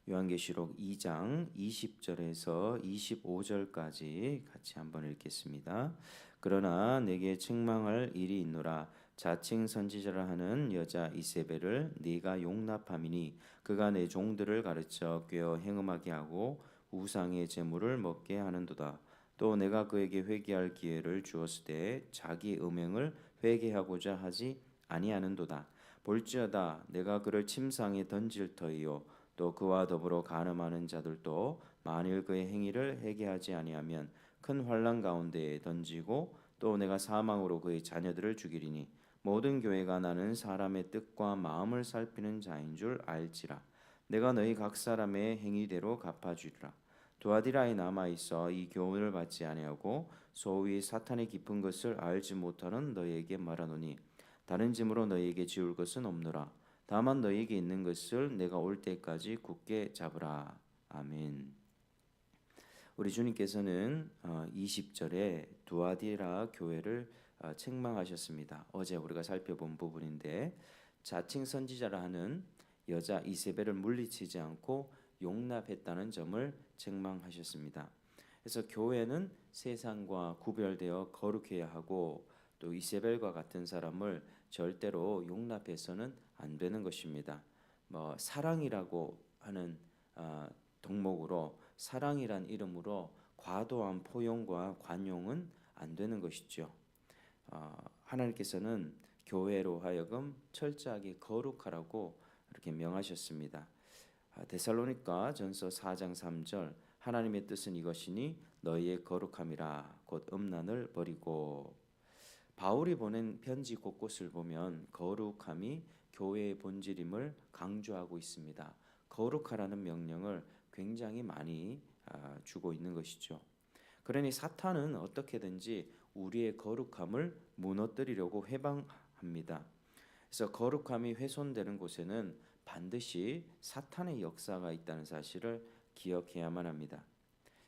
요한계시록 2장 20절에서 25절까지 같이 한번 읽겠습니다. 그러나 내게 책망할 일이 있노라. 자칭 선지자라 하는 여자 이세벨을 네가 용납함이니 그가 내 종들을 가르쳐 꾀어 행음하게 하고 우상의 제물을 먹게 하는도다. 또 내가 그에게 회개할 기회를 주었을 때 자기 음행을 회개하고자 하지 아니하는도다. 볼지어다 내가 그를 침상에 던질 터이요 또 그와 더불어 간음하는 자들도 만일 그의 행위를 회개하지 아니하면 큰 환난 가운데에 던지고 또 내가 사망으로 그의 자녀들을 죽이리니 모든 교회가 나는 사람의 뜻과 마음을 살피는 자인 줄 알지라. 내가 너희 각 사람의 행위대로 갚아주리라. 두아디라에 남아 있어 이 교훈을 받지 아니하고 소위 사탄의 깊은 것을 알지 못하는 너희에게 말하노니 다른 짐으로 너희에게 지울 것은 없노라. 다만 너희에게 있는 것을 내가 올 때까지 굳게 잡으라. 아멘. 우리 주님께서는 20절에 두아디라 교회를 책망하셨습니다. 어제 우리가 살펴본 부분인데 자칭 선지자라 하는 여자 이세벨을 물리치지 않고 용납했다는 점을 책망하셨습니다. 그래서 교회는 세상과 구별되어 거룩해야 하고 또 이세벨과 같은 사람을 절대로 용납해서는 안 되는 것입니다. 사랑이라고 하는 덕목으로 사랑이란 이름으로 과도한 포용과 관용은 안 되는 것이죠. 하나님께서는 교회로 하여금 철저하게 거룩하라고 이렇게 명하셨습니다. 데살로니가 전서 4장 3절 하나님의 뜻은 이것이니 너희의 거룩함이라 곧 음란을 버리고. 바울이 보낸 편지 곳곳을 보면 거룩함이 교회의 본질임을 강조하고 있습니다. 거룩하라는 명령을 굉장히 많이 주고 있는 것이죠. 그러니 사탄은 어떻게든지 우리의 거룩함을 무너뜨리려고 해방합니다. 그래서 거룩함이 훼손되는 곳에는 반드시 사탄의 역사가 있다는 사실을 기억해야만 합니다.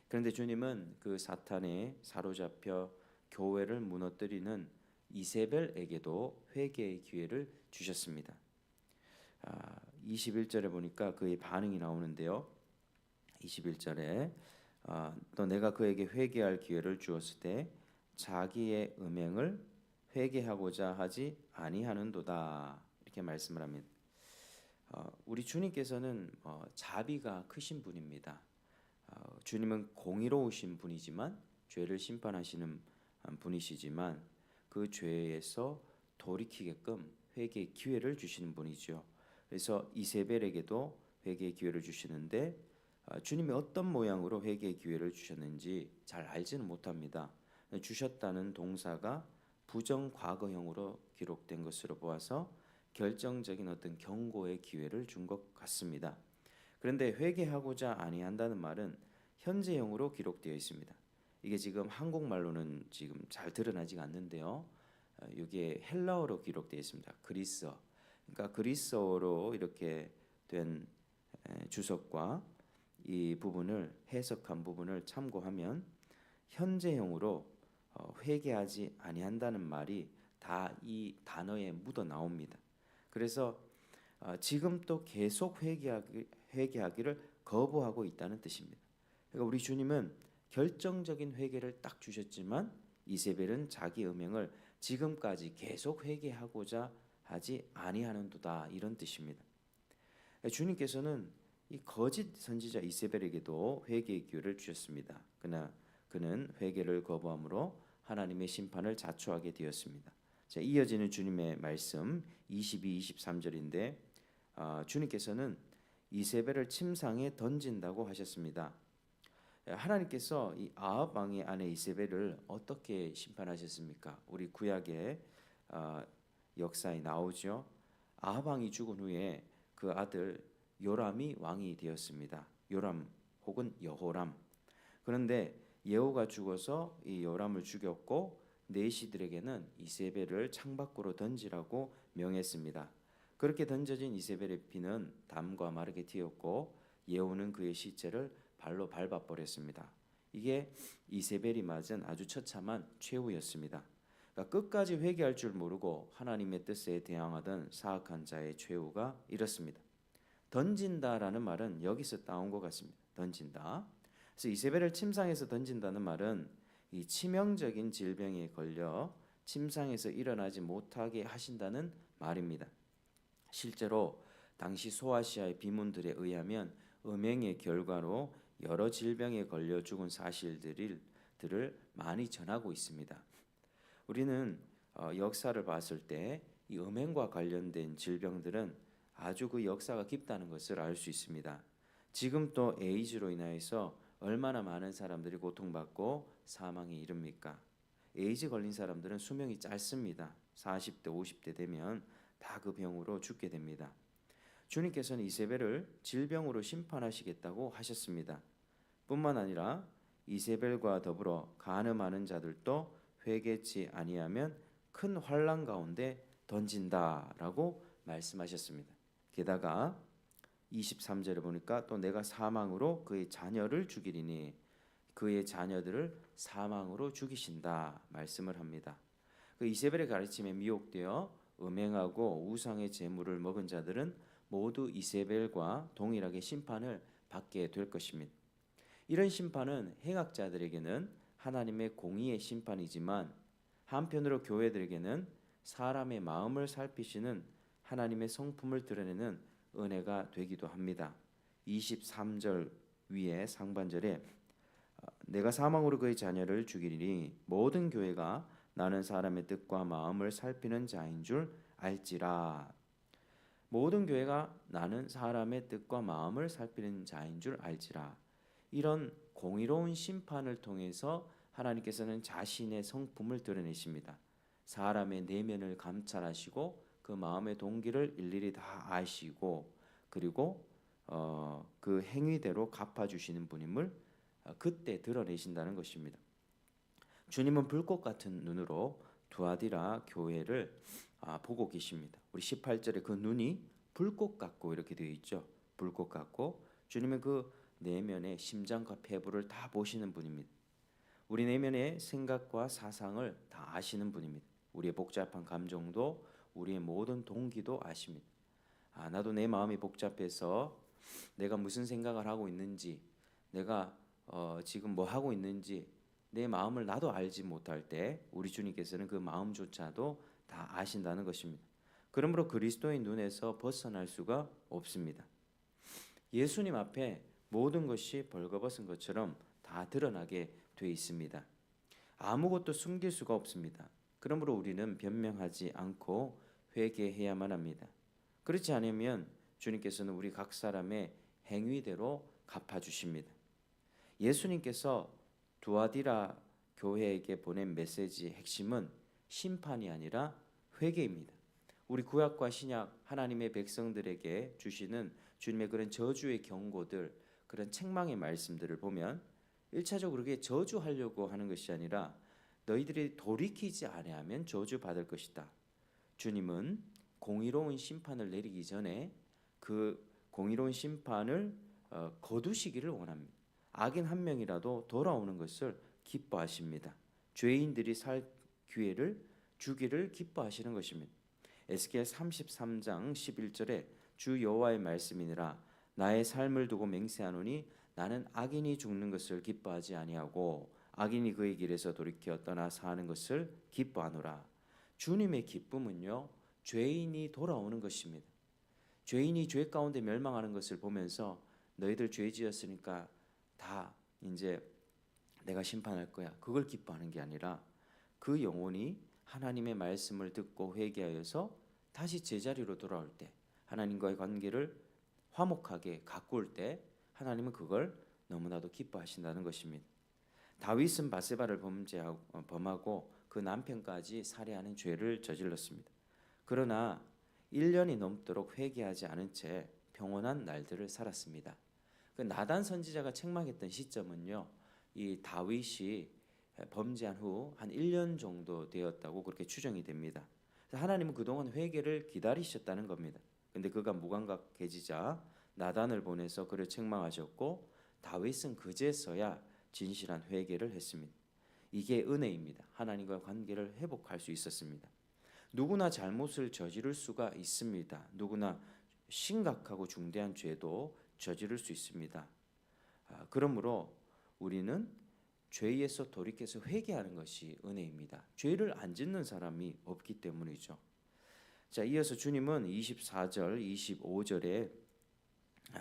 그런데 주님은 그 사탄에 사로잡혀 교회를 무너뜨리는 이세벨에게도 회개의 기회를 주셨습니다. 21절에 보니까 그의 반응이 나오는데요. 21절에 또 내가 그에게 회개할 기회를 주었을 때 자기의 음행을 회개하고자 하지 아니하는도다 이렇게 말씀을 합니다. 우리 주님께서는 자비가 크신 분입니다. 주님은 공의로우신 분이지만 죄를 심판하시는 분이시지만 그 죄에서 돌이키게끔 회개의 기회를 주시는 분이죠. 그래서 이세벨에게도 회개의 기회를 주시는데 주님이 어떤 모양으로 회개의 기회를 주셨는지 잘 알지는 못합니다. 주셨다는 동사가 부정 과거형으로 기록된 것으로 보아서 결정적인 어떤 경고의 기회를 준 것 같습니다. 그런데 회개하고자 아니한다는 말은 현재형으로 기록되어 있습니다. 이게 지금 한국말로는 지금 잘 드러나지가 않는데요. 이게 헬라어로 기록되어 있습니다. 그리스어. 그러니까 그리스어로 이렇게 된 주석과 이 부분을 해석한 부분을 참고하면 현재형으로 회개하지 아니한다는 말이 다 이 단어에 묻어 나옵니다. 그래서 지금 또 계속 회개하기를 거부하고 있다는 뜻입니다. 그러니까 우리 주님은 결정적인 회개를 딱 주셨지만 이세벨은 자기 음행을 지금까지 계속 회개하고자 하지 아니하는도다 이런 뜻입니다. 주님께서는 이 거짓 선지자 이세벨에게도 회개의 기회를 주셨습니다. 그러나 그는 회개를 거부함으로 하나님의 심판을 자초하게 되었습니다. 자, 이어지는 주님의 말씀 22, 23절인데 주님께서는 이세벨을 침상에 던진다고 하셨습니다. 하나님께서 이 아합 왕의 아내 이세벨을 어떻게 심판하셨습니까? 우리 구약의 역사에 나오죠. 아합 왕이 죽은 후에 그 아들 요람이 왕이 되었습니다. 요람 혹은 여호람. 그런데 예후가 죽어서 이 요람을 죽였고 내시들에게는 이세벨을 창밖으로 던지라고 명했습니다. 그렇게 던져진 이세벨의 피는 담과 마르게 튀었고 예후는 그의 시체를 발로 밟아 버렸습니다. 이게 이세벨이 맞은 아주 처참한 최후였습니다. 그러니까 끝까지 회개할 줄 모르고 하나님의 뜻에 대항하던 사악한 자의 최후가 이렇습니다. 던진다라는 말은 여기서 따온 것 같습니다. 던진다. 그래서 이세벨을 침상에서 던진다는 말은 이 치명적인 질병에 걸려 침상에서 일어나지 못하게 하신다는 말입니다. 실제로 당시 소아시아의 비문들에 의하면 음행의 결과로 여러 질병에 걸려 죽은 사실들을 많이 전하고 있습니다. 우리는 역사를 봤을 때 이 음행과 관련된 질병들은 아주 그 역사가 깊다는 것을 알 수 있습니다. 지금 또 에이즈로 인하여서 얼마나 많은 사람들이 고통받고 사망에 이릅니까? 에이즈 걸린 사람들은 수명이 짧습니다. 40대, 50대 되면 다 그 병으로 죽게 됩니다. 주님께서는 이세벨을 질병으로 심판하시겠다고 하셨습니다. 뿐만 아니라 이세벨과 더불어 간음하는 자들도 회개치 아니하면 큰 환난 가운데 던진다라고 말씀하셨습니다. 게다가 23절에 보니까 또 내가 사망으로 그의 자녀를 죽이리니 그의 자녀들을 사망으로 죽이신다 말씀을 합니다. 그 이세벨의 가르침에 미혹되어 음행하고 우상의 제물을 먹은 자들은 모두 이세벨과 동일하게 심판을 받게 될 것입니다. 이런 심판은 행악자들에게는 하나님의 공의의 심판이지만 한편으로 교회들에게는 사람의 마음을 살피시는 하나님의 성품을 드러내는 은혜가 되기도 합니다. 23절 위에 상반절에 내가 사망으로 그의 자녀를 죽이리니 모든 교회가 나는 사람의 뜻과 마음을 살피는 자인 줄 알지라. 모든 교회가 나는 사람의 뜻과 마음을 살피는 자인 줄 알지라. 이런 공의로운 심판을 통해서 하나님께서는 자신의 성품을 드러내십니다. 사람의 내면을 감찰하시고 그 마음의 동기를 일일이 다 아시고 그리고 그 행위대로 갚아주시는 분임을 그때 드러내신다는 것입니다. 주님은 불꽃 같은 눈으로 두아디라 교회를 보고 계십니다. 우리 18절에 그 눈이 불꽃 같고 이렇게 되어 있죠. 불꽃 같고 주님은 그 내면의 심장과 폐부를 다 보시는 분입니다. 우리 내면의 생각과 사상을 다 아시는 분입니다. 우리의 복잡한 감정도 우리의 모든 동기도 아십니다. 나도 내 마음이 복잡해서 내가 무슨 생각을 하고 있는지 내가 지금 뭐 하고 있는지 내 마음을 나도 알지 못할 때 우리 주님께서는 그 마음조차도 다 아신다는 것입니다. 그러므로 그리스도의 눈에서 벗어날 수가 없습니다. 예수님 앞에 모든 것이 벌거벗은 것처럼 다 드러나게 돼 있습니다. 아무것도 숨길 수가 없습니다. 그러므로 우리는 변명하지 않고 회개해야만 합니다. 그렇지 않으면 주님께서는 우리 각 사람의 행위대로 갚아주십니다. 예수님께서 두아디라 교회에게 보낸 메시지의 핵심은 심판이 아니라 회개입니다. 우리 구약과 신약 하나님의 백성들에게 주시는 주님의 그런 저주의 경고들, 그런 책망의 말씀들을 보면 1차적으로 그렇게 저주하려고 하는 것이 아니라 너희들이 돌이키지 아니하면 저주받을 것이다. 주님은 공의로운 심판을 내리기 전에 그 공의로운 심판을 거두시기를 원합니다. 악인 한 명이라도 돌아오는 것을 기뻐하십니다. 죄인들이 살 기회를 주기를 기뻐하시는 것입니다. 에스겔 33장 11절에 주 여호와의 말씀이니라 나의 삶을 두고 맹세하노니 나는 악인이 죽는 것을 기뻐하지 아니하고 악인이 그의 길에서 돌이켜 떠나 사는 것을 기뻐하노라. 주님의 기쁨은요 죄인이 돌아오는 것입니다. 죄인이 죄 가운데 멸망하는 것을 보면서 너희들 죄 지었으니까 다 이제 내가 심판할 거야. 그걸 기뻐하는 게 아니라 그 영혼이 하나님의 말씀을 듣고 회개하여서 다시 제자리로 돌아올 때 하나님과의 관계를 화목하게 가꿀 때 하나님은 그걸 너무나도 기뻐하신다는 것입니다. 다윗은 바세바를 범하고 그 남편까지 살해하는 죄를 저질렀습니다. 그러나 1년이 넘도록 회개하지 않은 채 평온한 날들을 살았습니다. 그 나단 선지자가 책망했던 시점은요, 이 다윗이 범죄한 후 한 1년 정도 되었다고 그렇게 추정이 됩니다. 하나님은 그동안 회개를 기다리셨다는 겁니다. 근데 그가 무감각해지자 나단을 보내서 그를 책망하셨고 다윗은 그제서야 진실한 회개를 했습니다. 이게 은혜입니다. 하나님과 관계를 회복할 수 있었습니다. 누구나 잘못을 저지를 수가 있습니다. 누구나 심각하고 중대한 죄도 저지를 수 있습니다. 그러므로 우리는 죄에서 돌이켜서 회개하는 것이 은혜입니다. 죄를 안 짓는 사람이 없기 때문이죠. 자, 이어서 주님은 24절, 25절에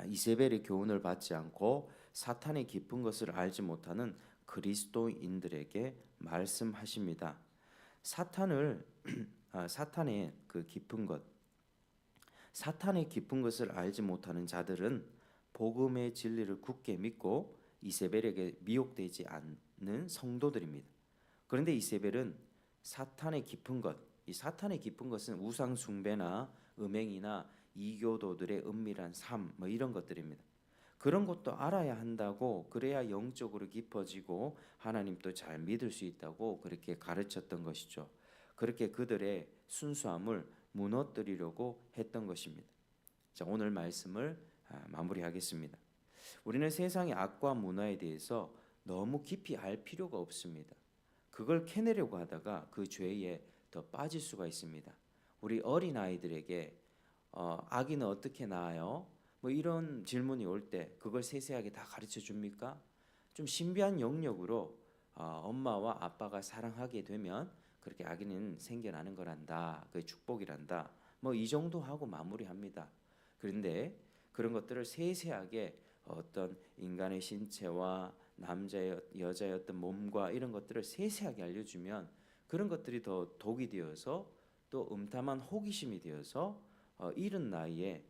이세벨의 교훈을 받지 않고 사탄의 깊은 것을 알지 못하는 그리스도인들에게 말씀하십니다. 사탄의 그 깊은 것, 사탄의 깊은 것을 알지 못하는 자들은 복음의 진리를 굳게 믿고 이세벨에게 미혹되지 않는 성도들입니다. 그런데 이세벨은 사탄의 깊은 것, 이 사탄의 깊은 것은 우상 숭배나 음행이나 이교도들의 은밀한 삶, 뭐 이런 것들입니다. 그런 것도 알아야 한다고, 그래야 영적으로 깊어지고 하나님도 잘 믿을 수 있다고 그렇게 가르쳤던 것이죠. 그렇게 그들의 순수함을 무너뜨리려고 했던 것입니다. 자, 오늘 말씀을 마무리하겠습니다. 우리는 세상의 악과 문화에 대해서 너무 깊이 알 필요가 없습니다. 그걸 캐내려고 하다가 그 죄에 더 빠질 수가 있습니다. 우리 어린 아이들에게 아기는 어떻게 낳아요? 뭐 이런 질문이 올 때 그걸 세세하게 다 가르쳐 줍니까? 좀 신비한 영역으로 엄마와 아빠가 사랑하게 되면 그렇게 아기는 생겨나는 거란다. 그게 축복이란다. 뭐 이 정도 하고 마무리합니다. 그런데 그런 것들을 세세하게 어떤 인간의 신체와 남자의 여자의 어떤 몸과 이런 것들을 세세하게 알려주면 그런 것들이 더 독이 되어서 또 음담한 호기심이 되어서 이른 나이에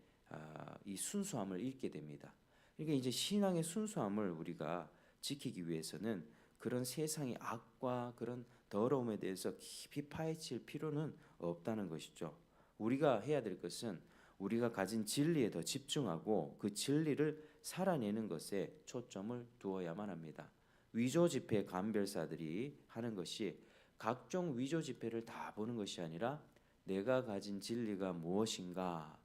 이 순수함을 잃게 됩니다. 그러니까 이제 신앙의 순수함을 우리가 지키기 위해서는 그런 세상의 악과 그런 더러움에 대해서 깊이 파헤칠 필요는 없다는 것이죠. 우리가 해야 될 것은 우리가 가진 진리에 더 집중하고 그 진리를 살아내는 것에 초점을 두어야만 합니다. 위조 지폐 감별사들이 하는 것이 각종 위조 지폐를 다 보는 것이 아니라 내가 가진 진리가 무엇인가,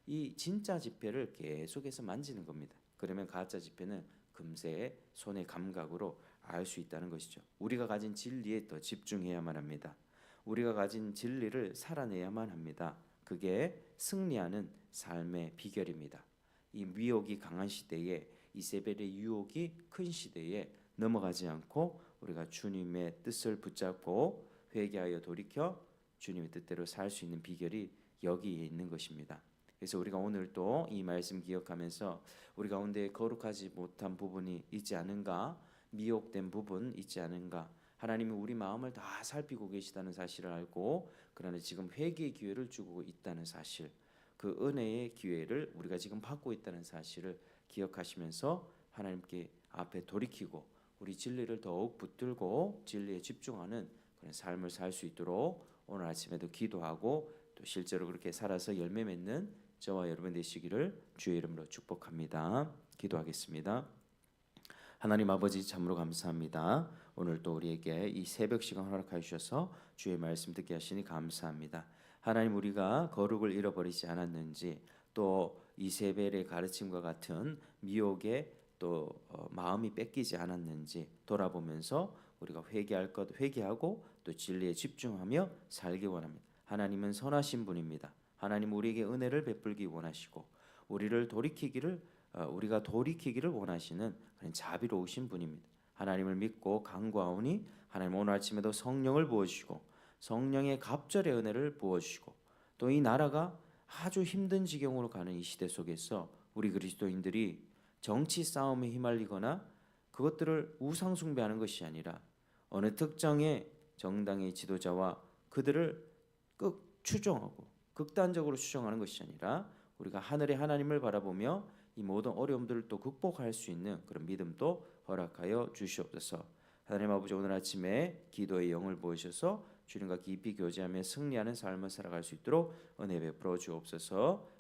이 진짜 지폐를 계속해서 만지는 겁니다. 그러면 가짜 지폐는 금세 손의 감각으로 알 수 있다는 것이죠. 우리가 가진 진리에 더 집중해야만 합니다. 우리가 가진 진리를 살아내야만 합니다. 그게 승리하는 삶의 비결입니다. 이 미혹이 강한 시대에, 이세벨의 유혹이 큰 시대에 넘어가지 않고 우리가 주님의 뜻을 붙잡고 회개하여 돌이켜 주님의 뜻대로 살 수 있는 비결이 여기에 있는 것입니다. 그래서 우리가 오늘 또 이 말씀 기억하면서 우리 가운데 거룩하지 못한 부분이 있지 않은가, 미혹된 부분 있지 않은가, 하나님이 우리 마음을 다 살피고 계시다는 사실을 알고, 그러나 지금 회개의 기회를 주고 있다는 사실, 그 은혜의 기회를 우리가 지금 받고 있다는 사실을 기억하시면서 하나님께 앞에 돌이키고 우리 진리를 더욱 붙들고 진리에 집중하는 그런 삶을 살 수 있도록 오늘 아침에도 기도하고 또 실제로 그렇게 살아서 열매 맺는 저와 여러분 되시기를 주의 이름으로 축복합니다. 기도하겠습니다. 하나님 아버지, 참으로 감사합니다. 오늘 또 우리에게 이 새벽 시간 허락하여 주셔서 주의 말씀 듣게 하시니 감사합니다. 하나님, 우리가 거룩을 잃어버리지 않았는지, 또 이세벨의 가르침과 같은 미혹에 또 마음이 뺏기지 않았는지 돌아보면서 우리가 회개할 것 회개하고 또 진리에 집중하며 살기 원합니다. 하나님은 선하신 분입니다. 하나님, 우리에게 은혜를 베풀기 원하시고 우리가 돌이키기를 원하시는 그런 자비로우신 분입니다. 하나님을 믿고 간구하오니 하나님 오늘 아침에도 성령을 부어주시고 성령의 갑절의 은혜를 부어주시고 또 이 나라가 아주 힘든 지경으로 가는 이 시대 속에서 우리 그리스도인들이 정치 싸움에 휘말리거나 그것들을 우상 숭배하는 것이 아니라 어느 특정의 정당의 지도자와 그들을 추종하고 극단적으로 추종하는 것이 아니라 우리가 하늘의 하나님을 바라보며 이 모든 어려움들을 또 극복할 수 있는 그런 믿음도 허락하여 주시옵소서. 하나님 아버지, 오늘 아침에 기도의 영을 보이셔서 주님과 깊이 교제하며 승리하는 삶을 살아갈 수 있도록 은혜 베풀어 주옵소서.